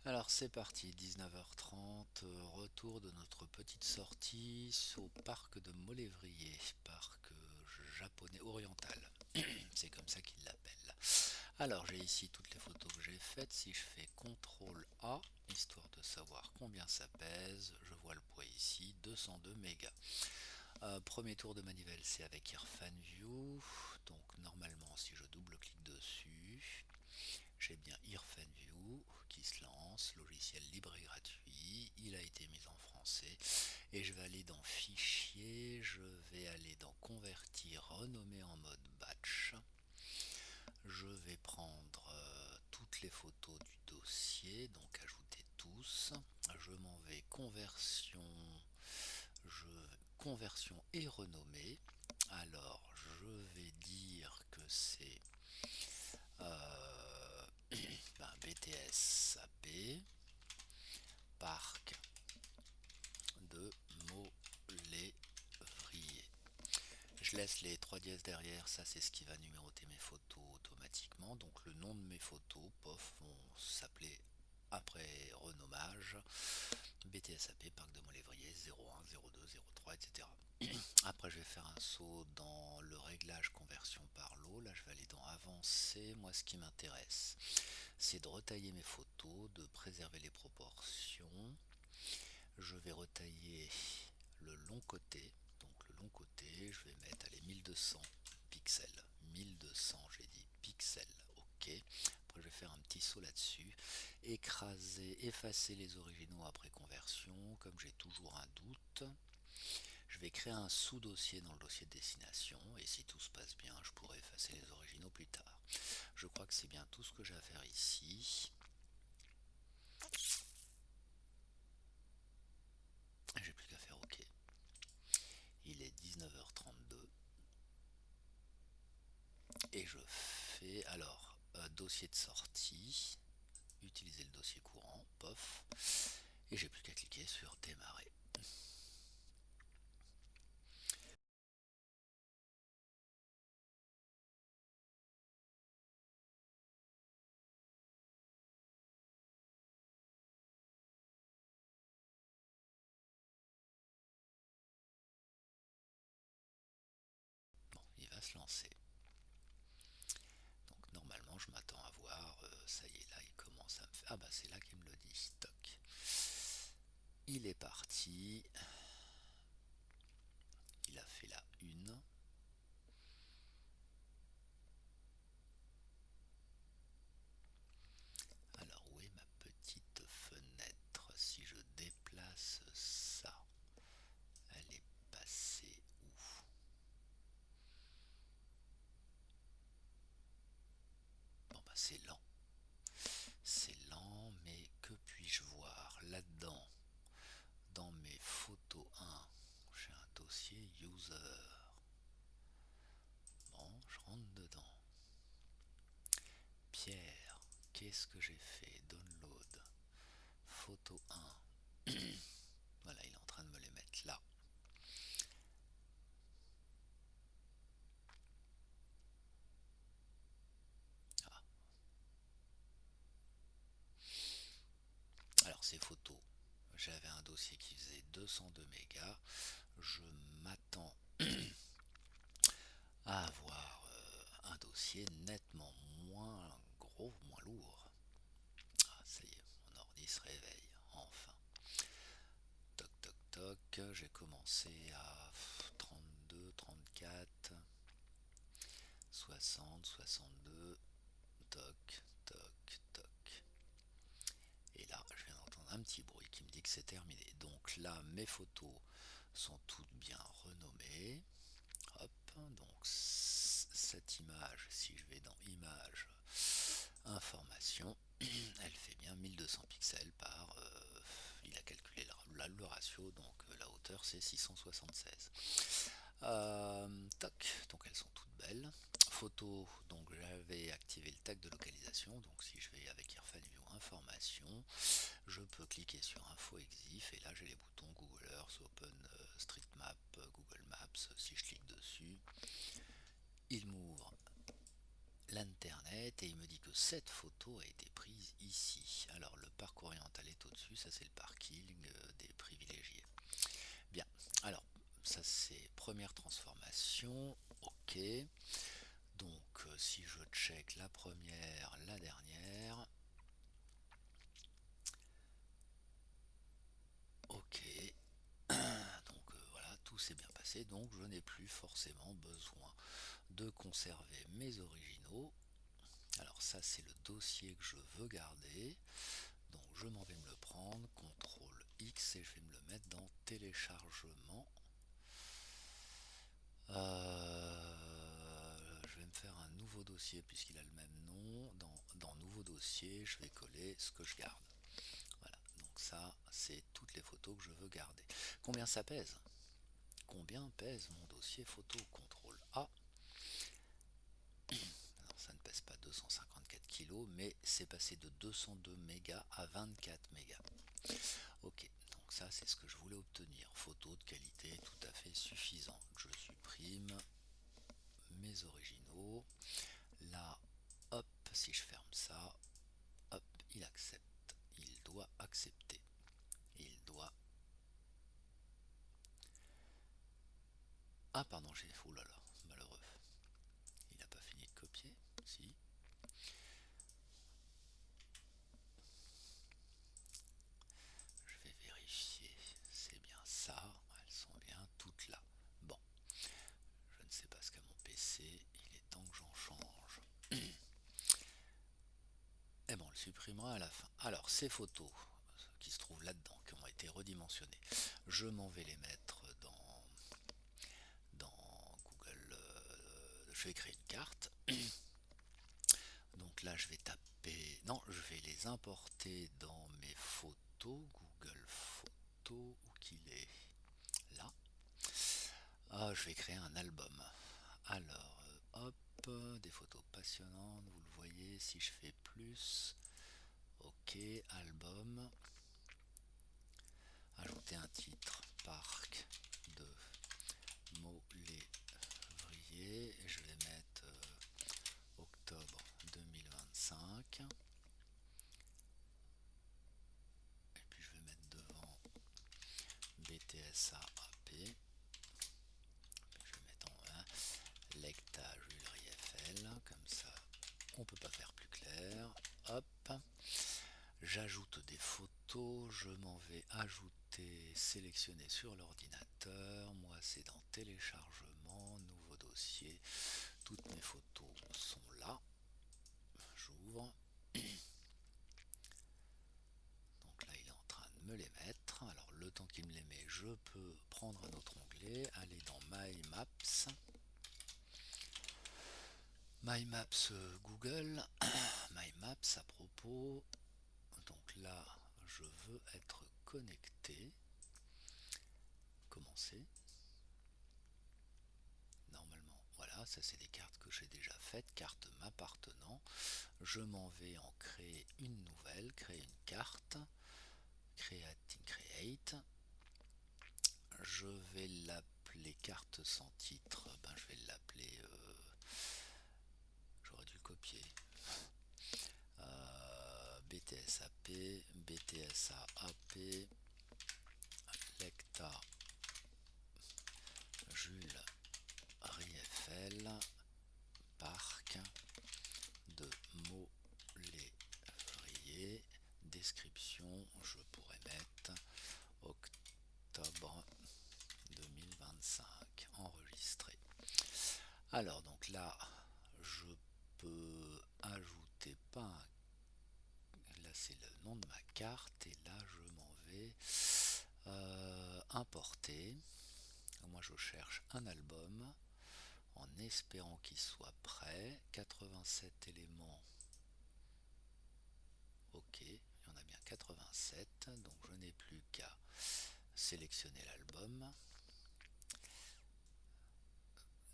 Alors c'est parti, 19h30, retour de notre petite sortie au parc de Molévrier, parc japonais oriental, c'est comme ça qu'ils l'appellent. Alors j'ai ici toutes les photos que j'ai faites, si je fais CTRL A, histoire de savoir combien ça pèse, je vois le poids ici, 202 mégas. Premier tour de manivelle c'est avec Irfan View, donc normalement si je double-clique dessus, j'ai bien IrfanView qui se lance, logiciel libre et gratuit, il a été mis en français et je vais aller dans fichier, je vais aller dans convertir, renommer en mode batch, je vais prendre toutes les photos du dossier, donc ajouter tous, je m'en vais conversion et renommée, alors je vais dire que c'est BTS AP, parc de Molévrier. Je laisse les 3 dièses derrière, ça c'est ce qui va numéroter mes photos automatiquement. Donc le nom de mes photos, POF, vont s'appeler après renommage BTSAP, parc de Molévrier 01, 02, 03, etc. Après je vais faire un saut dans le réglage conversion par lot. Là je vais aller dans avancer. Moi ce qui m'intéresse c'est de retailler mes photos, de préserver les proportions. Je vais retailler le long côté. Donc le long côté, je vais mettre allez, 1200 pixels. 1200 j'ai dit pixels. Ok. Après je vais faire un petit saut là-dessus. Écraser, effacer les originaux après conversion. Comme j'ai toujours un doute, je vais créer un sous-dossier dans le dossier de destination. Et si tout se passe bien, je pourrai effacer les originaux plus tard. Je crois que c'est bien tout ce que j'ai à faire ici. J'ai plus qu'à faire OK. Il est 19h32 et je fais alors dossier de sortie, utiliser le dossier courant, POF, et j'ai plus qu'à cliquer sur démarrer. Bon, il va se lancer. Donc normalement je m'attends à voir, ça y est là il commence à me faire... Ah bah c'est là qu'il me le dit, toc. Il est parti, il a fait la une. Alors où est ma petite fenêtre? Si je déplace ça, elle est passée où? Bon bah c'est lent. C'est lent, mais que puis-je voir là-dedans? Dans mes photos 1, j'ai un dossier user. Bon, je rentre dedans. Pierre, qu'est-ce que j'ai fait? Download. Photo 1. Voilà, il est en train de me les mettre là. Ah. Alors ces photos, j'avais un dossier qui faisait 202 mégas. Je m'attends à avoir un dossier nettement moins gros, moins lourd. Ah, ça y est, mon ordi se réveille, enfin. Toc toc toc, j'ai commencé à 32, 34, 60, 62, toc toc toc. Et là, je viens d'entendre un petit bruit qui me dit que c'est terminé. Donc là, mes photos sont toutes bien renommées. Hop, donc cette image, si je vais dans Images, Information, elle fait bien 1200 pixels par... il a calculé le ratio, donc la hauteur c'est 676. Toc, donc elles sont toutes belles. Photo, donc j'avais activé le tag de localisation, donc si je vais avec Irfan View Information, je peux cliquer sur Info Exif et là j'ai les boutons Google Earth, OpenStreetMap, Google Maps. Si je clique dessus, il m'ouvre l'internet et il me dit que cette photo a été prise ici. Alors le parc oriental est au-dessus, ça c'est le parking des privilégiés. Bien, alors ça c'est première transformation, ok. Donc si je check la première, la dernière, ok. Donc voilà, tout s'est bien passé, donc je n'ai plus forcément besoin de conserver mes originaux. Alors ça c'est le dossier que je veux garder. Donc je m'en vais me le prendre, CTRL X et je vais me le mettre dans téléchargement. Je vais me faire un nouveau dossier puisqu'il a le même nom. Dans nouveau dossier, je vais coller ce que je garde. Voilà, donc ça c'est toutes les photos que je veux garder. Combien ça pèse? Combien pèse mon dossier photo? CTRL A. Alors, ça ne pèse pas 254 kg, mais c'est passé de 202 mégas à 24 mégas. Ok, donc ça c'est ce que je voulais obtenir. Photo de qualité tout à fait suffisante. Je supprime mes originaux. Là, hop, si je ferme ça, hop, il accepte. Il doit accepter. Il doit... Ah pardon, j'ai... Oh là là, malheureux. Il n'a pas fini de copier. Si. Je vais vérifier. C'est bien ça. Elles sont bien toutes là. Bon. Je ne sais pas ce qu'a mon PC. Il est temps que j'en change. Et bon, on le supprimera à la fin. Alors, ces photos qui se trouvent là-dedans, qui ont été redimensionnées, je m'en vais les mettre dans Google. Je vais créer une carte. Donc là, je vais taper... Non, je vais les importer dans mes photos. Google Photos, où qu'il est là. Ah, je vais créer un album. Alors, hop, des photos passionnantes, vous le voyez, si je fais plus, ok, album, ajouter un titre, parc de Molévrier, et je vais mettre octobre 2025, et puis je vais mettre devant BTSAP, je vais mettre en 1, Lecta Jules Rieffel, comme ça on peut pas faire plus clair, hop, j'ajoute des photos, je m'en vais ajouter, sélectionner sur l'ordinateur, moi c'est dans téléchargement, nouveau dossier, toutes mes photos sont là, j'ouvre, donc là il est en train de me les mettre, alors le temps qu'il me les met, je peux prendre un autre onglet, aller dans My Maps, My Maps Google, My Maps à propos, donc là je veux être connecté, commencer, normalement voilà, ça c'est des cartes que j'ai déjà faites, cartes m'appartenant, je m'en vais en créer une nouvelle, créer une carte, create, je vais l'appeler carte sans titre, ben je vais l'appeler, j'aurais dû le copier, BTSAP, BTSAP, Lecta Jules Rieffel, parc de Molévrier, description, je pourrais mettre octobre 2025, enregistré. Alors donc là, je peux ajouter pas un... Là c'est le nom de ma carte et là je m'en vais importer. Moi je cherche un album en espérant qu'il soit prêt. 87 éléments. Ok, il y en a bien 87, donc je n'ai plus qu'à sélectionner l'album,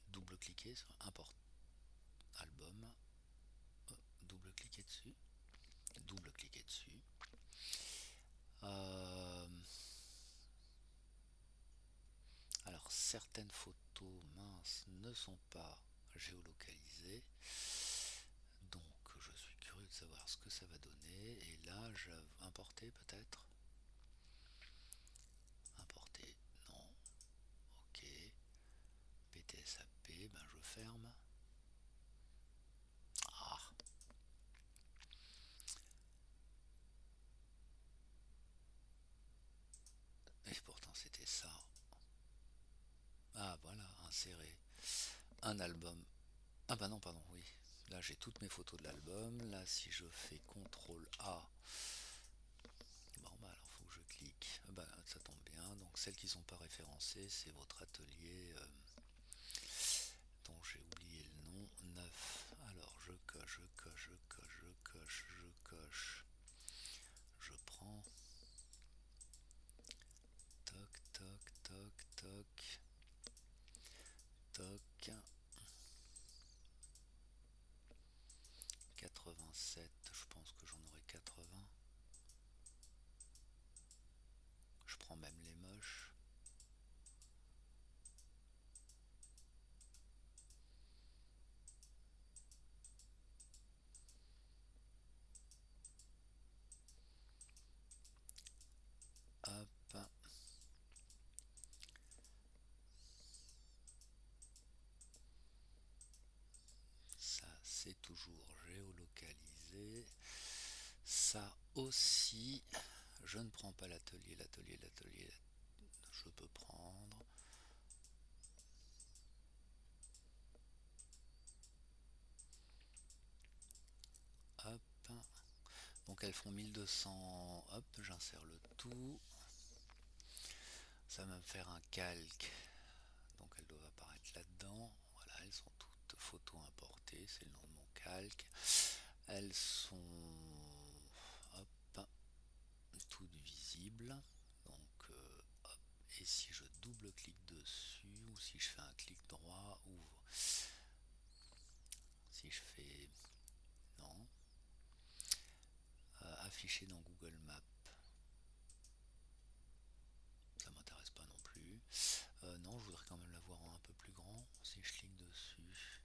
double-cliquer sur import album, double-cliquer dessus, double-cliquer dessus. Alors certaines photos minces ne sont pas géolocalisées, donc je suis curieux de savoir ce que ça va donner. et là, j'ai importé peut-être. Importer, non. Ok. BTSAP, ben je ferme. Ah, et pourtant c'était ça. Ah voilà, insérer un album. Ah bah non, pardon, oui. Là j'ai toutes mes photos de l'album. Là si je fais CTRL A, bon bah alors faut que je clique. Ah bah ça tombe bien. Donc celles qui sont pas référencées, c'est votre atelier dont j'ai oublié le nom. 9. Alors je coche, je coche, je coche, je coche, je coche. Je prends. Toc, toc, toc, toc, toc. 87, je pense que j'en aurai 80. Je prends même les moches. Hop. Ça, c'est toujours géolocalisé. Ça aussi, je ne prends pas l'atelier, l'atelier, l'atelier. Je peux prendre. Hop. Donc elles font 1200. Hop, j'insère le tout. Ça va me faire un calque. Donc elles doivent apparaître là-dedans. Voilà, elles sont toutes photos importées. C'est le nom de mon calque. Elles sont, hop, toutes visibles. Donc, hop. Et si je double-clique dessus, ou si je fais un clic droit, ouvre. Si je fais, non, afficher dans Google Maps, ça m'intéresse pas non plus. Non, je voudrais quand même l'avoir en un peu plus grand. Si je clique dessus,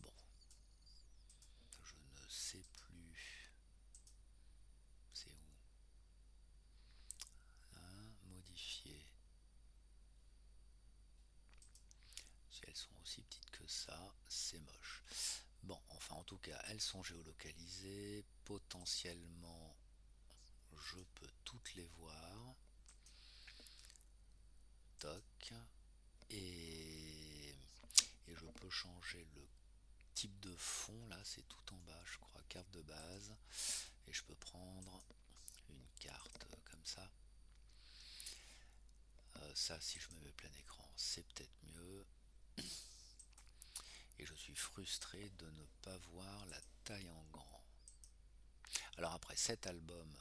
bon, je ne sais plus. C'est où? Hein, modifier. Si elles sont aussi petites que ça, c'est moche. Bon, enfin en tout cas, elles sont géolocalisées. Potentiellement, je peux toutes les voir. Toc. Et, et je peux changer le type de fond. Là, c'est tout en bas, je crois. Carte de base. Et je peux prendre une carte comme ça. Ça, si je me mets plein écran, c'est peut-être mieux. Et je suis frustré de ne pas voir la taille en grand. Alors après cet album,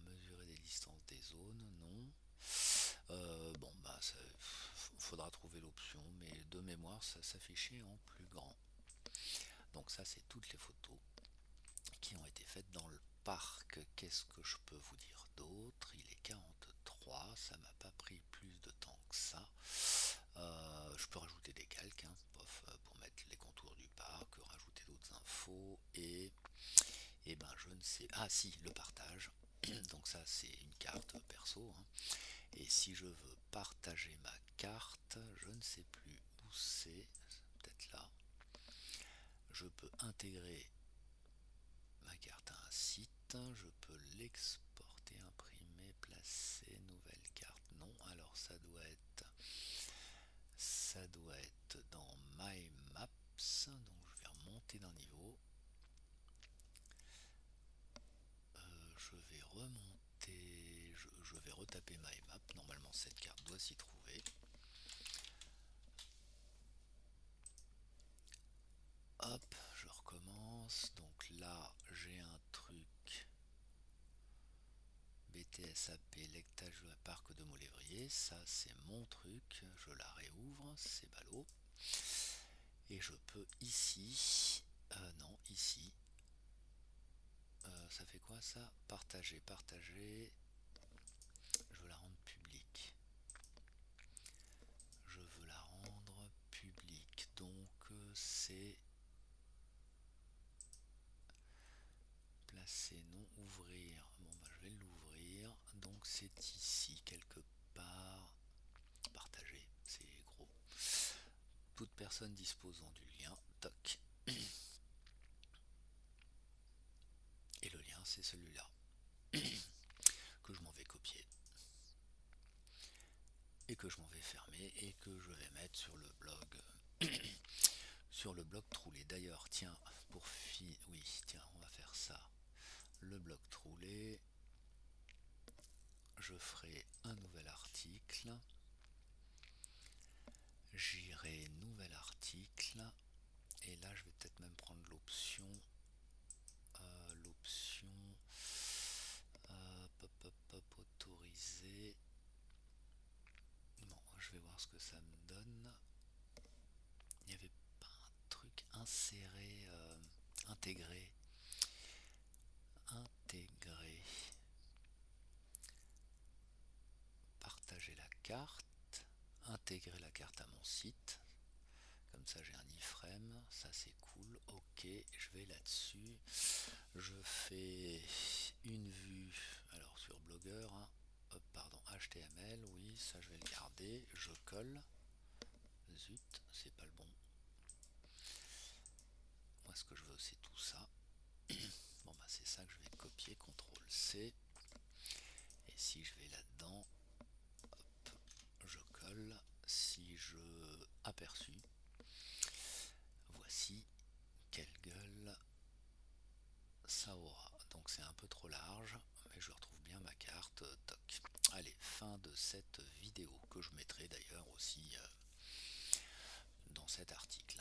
mesurer des distances des zones, non. Bon bah faudra trouver l'option, mais de mémoire ça s'affichait en plus grand. Donc ça c'est toutes les photos qui ont été faites dans le parc. Qu'est-ce que je peux vous dire d'autre? Il est 43, ça m'a pas pris plus de temps que ça. Je peux rajouter des calques, hein, pour mettre les contours du parc, rajouter d'autres infos et ben je ne sais. Ah si, le partage. Donc ça c'est une carte perso, hein. Et si je veux partager ma carte, je ne sais plus où c'est, peut-être là. Je peux intégrer ma carte à un site, je peux l'exporter, imprimer, placer, nouvelle carte. Non, alors ça doit être dans My Maps, donc je vais remonter d'un niveau. Je vais remonter, je vais retaper My Map, normalement cette carte doit s'y trouver. Hop, je recommence. Donc là, j'ai un truc BTSAP, lectage de la parc de Molévrier. Ça, c'est mon truc. Je la réouvre, c'est ballot. Et je peux ici. Non, ici. Ça fait quoi ça? Partager, partager. Je veux la rendre publique. Je veux la rendre publique. Donc c'est effacer, non, ouvrir. Bon bah je vais l'ouvrir. Donc c'est ici quelque part. Partager, c'est gros. Toute personne disposant du lien, toc. Et le lien c'est celui-là que je m'en vais copier et que je m'en vais fermer et que je vais mettre sur le blog sur le blog Troulé. D'ailleurs, tiens, oui, tiens, on va faire ça. Le blog Troulé, je ferai un nouvel article. J'irai nouvel article. Et là, je vais peut-être même prendre l'option pop pop pop autorisé. Bon, je vais voir ce que ça me donne. Il n'y avait pas un truc inséré, intégré. Intégrer. Partager la carte. Intégrer la carte à mon site. Comme ça j'ai un iframe, ça c'est cool. Ok, je vais là-dessus. Je fais une vue, alors sur Blogger, hein. Hop, pardon, HTML, oui, ça je vais le garder. Je colle. Zut, c'est pas le bon. Moi ce que je veux c'est tout ça. Bon bah c'est ça que je vais copier, CTRL C. Et si je vais là-dedans, hop, je colle. Si je aperçu, voici quelle gueule ça aura. Donc c'est un peu trop large, mais je retrouve bien ma carte. Toc. Allez, fin de cette vidéo que je mettrai d'ailleurs aussi dans cet article.